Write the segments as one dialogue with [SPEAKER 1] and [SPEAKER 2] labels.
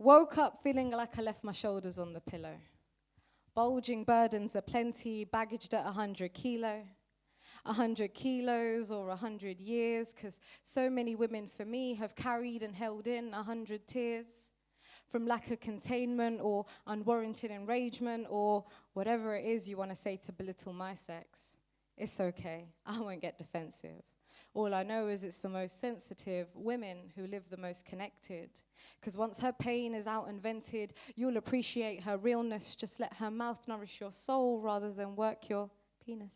[SPEAKER 1] Woke up feeling like I left my shoulders on the pillow. Bulging burdens aplenty, baggaged at 100 kilo. 100 kilos or 100 years, 'cause so many women for me have carried and held in 100 tears. From lack of containment or unwarranted enragement or whatever it is you want to say to belittle my sex. It's okay, I won't get defensive. All I know is it's the most sensitive women who live the most connected. 'Cause once her pain is out and vented, you'll appreciate her realness. Just let her mouth nourish your soul rather than work your penis.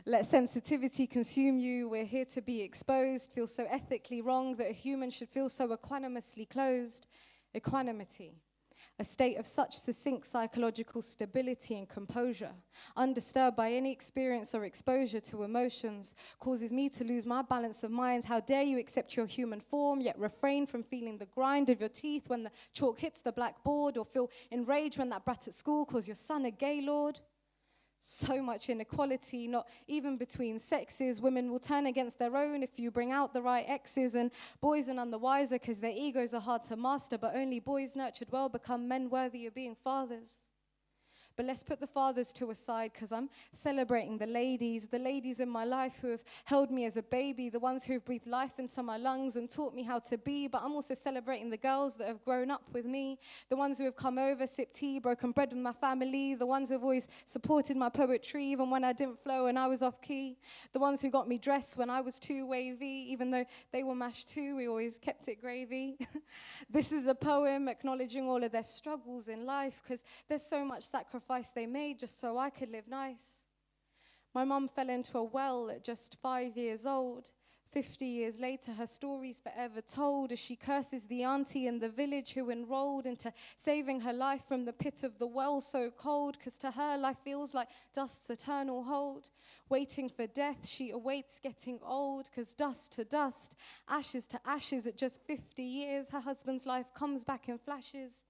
[SPEAKER 1] Let sensitivity consume you. We're here to be exposed. Feel so ethically wrong that a human should feel so equanimously closed. Equanimity. A state of such succinct psychological stability and composure, undisturbed by any experience or exposure to emotions, causes me to lose my balance of mind. How dare you accept your human form, yet refrain from feeling the grind of your teeth when the chalk hits the blackboard, or feel enraged when that brat at school calls your son a gaylord? So much inequality, not even between sexes. Women will turn against their own if you bring out the right exes, and boys are none the wiser because their egos are hard to master, but only boys nurtured well become men worthy of being fathers. But let's put the fathers to a side, because I'm celebrating the ladies in my life who have held me as a baby, the ones who have breathed life into my lungs and taught me how to be. But I'm also celebrating the girls that have grown up with me, the ones who have come over, sipped tea, broken bread with my family, the ones who have always supported my poetry even when I didn't flow and I was off key, the ones who got me dressed when I was too wavy, even though they were mashed too, we always kept it gravy. This is a poem acknowledging all of their struggles in life, because there's so much sacrifice they made just so I could live nice. My mum fell into a well at just 5 years old. 50 years later, her story's forever told as she curses the auntie in the village who enrolled into saving her life from the pit of the well so cold, 'cause to her life feels like dust's eternal hold. Waiting for death, she awaits getting old, 'cause dust to dust, ashes to ashes, at just 50 years, her husband's life comes back in flashes.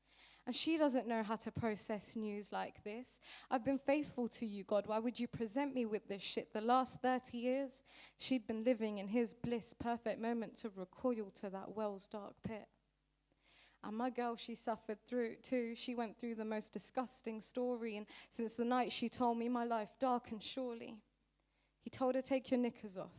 [SPEAKER 1] And she doesn't know how to process news like this. I've been faithful to you, God. Why would you present me with this shit? The last 30 years, she'd been living in his bliss, perfect moment to recoil to that well's dark pit. And my girl, she suffered through too. She went through the most disgusting story. And since the night she told me, my life darkened surely. He told her, take your knickers off.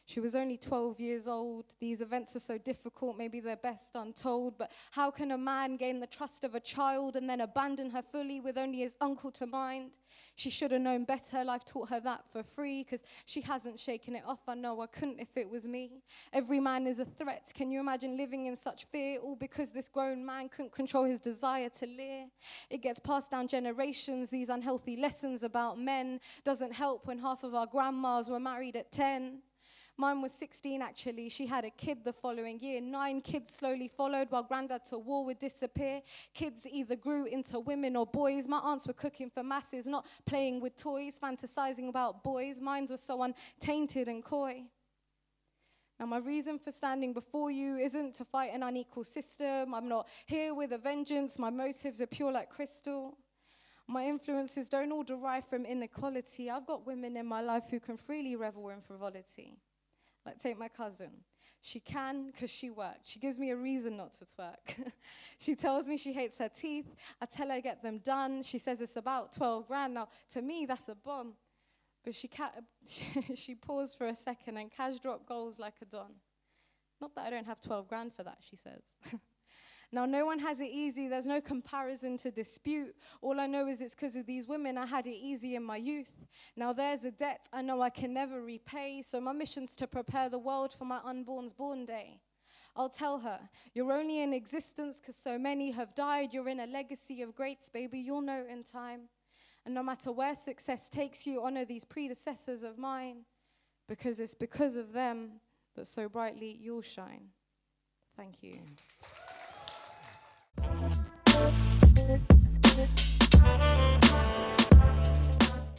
[SPEAKER 1] She was only 12 years old. These events are so difficult, maybe they're best untold. But how can a man gain the trust of a child and then abandon her fully with only his uncle to mind? She should have known better. Life taught her that for free, because she hasn't shaken it off. I know I couldn't if it was me. Every man is a threat. Can you imagine living in such fear? All because this grown man couldn't control his desire to leer. It gets passed down generations. These unhealthy lessons about men doesn't help when half of our grandmas were married at 10. Mine was 16 actually. She had a kid the following year. 9 kids slowly followed while granddad to war would disappear. Kids either grew into women or boys. My aunts were cooking for masses, not playing with toys, fantasizing about boys. Mine were so untainted and coy. Now my reason for standing before you isn't to fight an unequal system. I'm not here with a vengeance. My motives are pure like crystal. My influences don't all derive from inequality. I've got women in my life who can freely revel in frivolity. Like, take my cousin. She can because she worked. She gives me a reason not to twerk. She tells me she hates her teeth. I tell her get them done. She says it's about 12 grand. Now, to me, that's a bomb. But she paused for a second and cash drop goals like a don. Not that I don't have 12 grand for that, she says. Now, no one has it easy. There's no comparison to dispute. All I know is it's because of these women I had it easy in my youth. Now, there's a debt I know I can never repay. So my mission's to prepare the world for my unborn's born day. I'll tell her, you're only in existence because so many have died. You're in a legacy of greats, baby. You'll know in time. And no matter where success takes you, honor these predecessors of mine. Because it's because of them that so brightly you'll shine. Thank you.